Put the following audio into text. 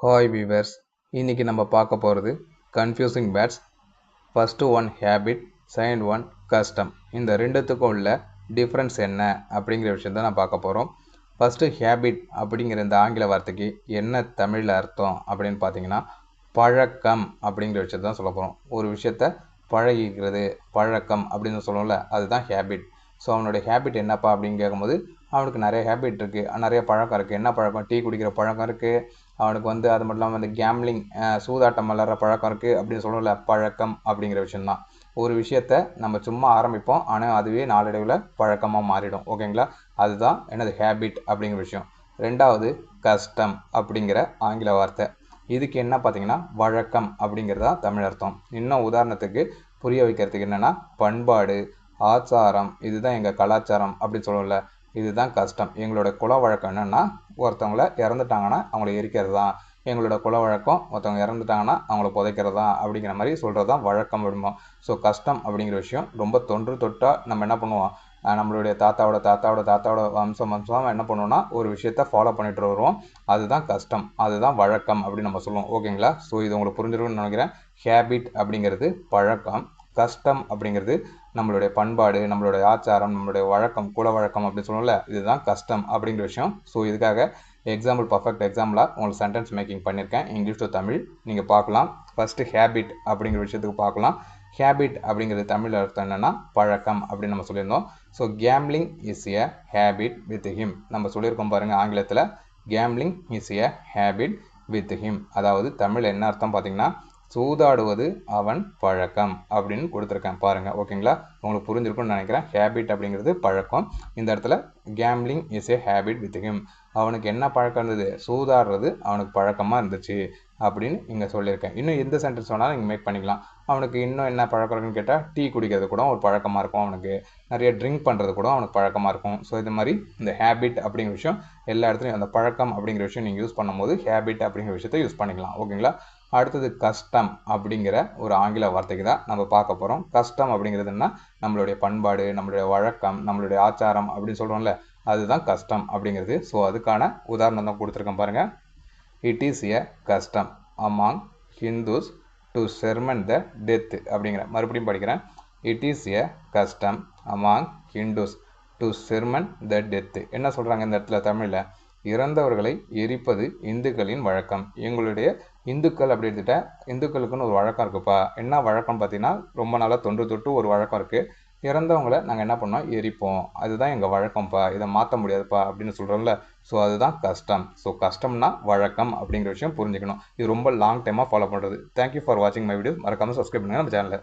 Hi viewers, இன்னைக்கு நம்ம பார்க்க போகிறது confusing words. First one habit, second one custom. இந்த ரெண்டுத்துக்கும் உள்ள டிஃப்ரென்ஸ் என்ன அப்படிங்கிற விஷயம் தான் நான் பார்க்க போகிறோம். ஃபஸ்ட்டு ஹேபிட் அப்படிங்கிற இந்த ஆங்கில வார்த்தைக்கு என்ன தமிழில் அர்த்தம் அப்படின்னு பார்த்தீங்கன்னா பழக்கம் அப்படிங்கிற விஷயத்த தான் சொல்ல போகிறோம். ஒரு விஷயத்த பழகிக்கிறது, பழக்கம் அப்படின்னு சொல்லுவோம்ல, அதுதான் ஹேபிட். ஸோ அவனுடைய ஹேபிட் என்னப்பா அப்படின்னு கேட்கும்போது அவனுக்கு நிறைய ஹேபிட் இருக்குது, நிறைய பழக்கம் இருக்குது. என்ன பழக்கம்? டீ குடிக்கிற பழக்கம் இருக்குது, அவனுக்கு அது மட்டும் இல்லாமல் கேம்லிங், சூதாட்டம் விளாட்ற பழக்கம் இருக்குது அப்படின்னு சொல்லல. பழக்கம் அப்படிங்கிற விஷயந்தான். ஒரு விஷயத்த நம்ம சும்மா ஆரம்பிப்போம், ஆனால் அதுவே நாளடைவில் பழக்கமாக மாறிடும். ஓகேங்களா? அதுதான் என்னது ஹேபிட் அப்படிங்கிற விஷயம். ரெண்டாவது கஸ்டம் அப்படிங்கிற ஆங்கில வார்த்தை. இதுக்கு என்ன பார்த்தீங்கன்னா வழக்கம் அப்படிங்கிறதா தமிழ் அர்த்தம். இன்னும் உதாரணத்துக்கு புரிய வைக்கிறதுக்கு என்னென்னா பண்பாடு, ஆச்சாரம், இதுதான் எங்கள் கலாச்சாரம் அப்படின்னு சொல்லல. இதுதான் கஷ்டம். எங்களோட குல வழக்கம் என்னென்னா ஒருத்தவங்கள இறந்துட்டாங்கன்னா அவங்கள எரிக்கிறது தான் எங்களோட குல வழக்கம். ஒருத்தவங்க இறந்துட்டாங்கன்னா அவங்கள புதைக்கிறது தான் அப்படிங்கிற மாதிரி சொல்கிறது தான் வழக்கம் அப்படிம்போம். ஸோ கஷ்டம் அப்படிங்கிற விஷயம் ரொம்ப தொன்று தொட்டால் நம்ம என்ன பண்ணுவோம், நம்மளுடைய தாத்தாவோட தாத்தாவோட தாத்தாவோட வம்சம் என்ன பண்ணுவோம்னா ஒரு விஷயத்த ஃபாலோ பண்ணிட்டு வருவோம். அதுதான் கஷ்டம், அதுதான் வழக்கம் அப்படின்னு நம்ம சொல்லுவோம். ஓகேங்களா? ஸோ இது உங்களுக்கு புரிஞ்சிருக்கும்னு நினைக்கிறேன். ஹேபிட் அப்படிங்கிறது பழக்கம், கஸ்டம் அப்படிங்கிறது நம்மளுடைய பண்பாடு, நம்மளுடைய ஆச்சாரம், நம்மளுடைய வழக்கம், குல வழக்கம் அப்படின்னு சொல்லல. இதுதான் கஸ்டம் அப்படிங்கிற விஷயம். ஸோ இதுக்காக எக்ஸாம்பிள், பர்ஃபெக்ட் எக்ஸாம்பிளாக உங்களுக்கு சென்டென்ஸ் மேக்கிங் பண்ணியிருக்கேன், இங்கிலீஷ் டு தமிழ். நீங்கள் பார்க்கலாம். ஃபஸ்ட்டு ஹேபிட் அப்படிங்கிற விஷயத்துக்கு பார்க்கலாம். ஹேபிட் அப்படிங்கிறது தமிழ் அர்த்தம் என்னென்னா பழக்கம் அப்படின்னு நம்ம சொல்லியிருந்தோம். So gambling is a habit with him. நம்ம சொல்லியிருக்கோம் பாருங்கள் ஆங்கிலத்தில். Gambling is a habit with him, அதாவது தமிழ் என்ன அர்த்தம் பார்த்தீங்கன்னா சூதாடுவது அவன் பழக்கம் அப்படின்னு கொடுத்துருக்கேன் பாருங்கள். ஓகேங்களா? உங்களுக்கு புரிஞ்சிருக்கும்னு நினைக்கிறேன். ஹேபிட் அப்படிங்கிறது பழக்கம். இந்த இடத்துல gambling is a habit with him. அவனுக்கு என்ன பழக்கம் இருந்தது? சூதாடுறது அவனுக்கு பழக்கமாக இருந்துச்சு அப்படின்னு இங்கே சொல்லியிருக்கேன். இன்னும் எந்த சென்டென்ஸ் வேணாலும் நீங்கள் மேக் பண்ணிக்கலாம். அவனுக்கு இன்னும் என்ன பழக்கம் இருக்குன்னு கேட்டால் டீ குடிக்கிறது கூட ஒரு பழக்கமாக இருக்கும், அவனுக்கு நிறைய ட்ரிங்க் பண்ணுறது கூட அவனுக்கு பழக்கமாக இருக்கும். ஸோ இது மாதிரி இந்த ஹேபிட் அப்படிங்கிற விஷயம் எல்லா இடத்துலையும் அந்த பழக்கம் அப்படிங்கிற விஷயம் நீங்கள் யூஸ் பண்ணும்போது ஹேபிட் அப்படிங்கிற விஷயத்தை யூஸ் பண்ணிக்கலாம். ஓகேங்களா? அடுத்தது கஸ்டம் அப்படிங்கிற ஒரு ஆங்கில வார்த்தைக்கு தான் நம்ம பார்க்க போகிறோம். கஸ்டம் அப்படிங்கிறதுனா நம்மளுடைய பண்பாடு, நம்மளுடைய வழக்கம், நம்மளுடைய ஆச்சாரம் அப்படின்னு சொல்கிறோம்ல, அதுதான் கஸ்டம் அப்படிங்கிறது. ஸோ அதுக்கான உதாரணம் தான் கொடுத்துருக்கேன் பாருங்கள். It is a custom among Hindus to sermon the death அப்படிங்கிற, மறுபடியும் படிக்கிறேன். It is a custom among Hindus to sermon the death. என்ன சொல்கிறாங்க இந்த இடத்துல தமிழில்? இறந்தவர்களை எரிப்பது இந்துக்களின் வழக்கம். எங்களுடைய இந்துக்கள் அப்படி எடுத்துட்டா இந்துக்களுக்குன்னு ஒரு வழக்கம் இருக்குப்பா. என்ன வழக்கம் பார்த்தீங்கன்னா ரொம்ப நாளாக தொன்று தொட்டு ஒரு வழக்கம் இருக்குது. இறந்தவங்களை நாங்கள் என்ன பண்ணோம்? எரிப்போம். அதுதான் எங்கள் வழக்கம்ப்பா, இதை மாற்ற முடியாதுப்பா அப்படின்னு சொல்கிறோம்ல. ஸோ அதுதான் கஸ்டம். ஸோ கஸ்டம்னா வழக்கம் அப்படிங்கிற விஷயம் புரிஞ்சுக்கணும். இது ரொம்ப லாங் டைமாக ஃபாலோ பண்ணுறது. தேங்க்யூ ஃபார் வாட்சிங் மை வீடியோ. மறக்காமல் சப்ஸ்கிரைப் பண்ணுங்கள் நம்ம சேனலை.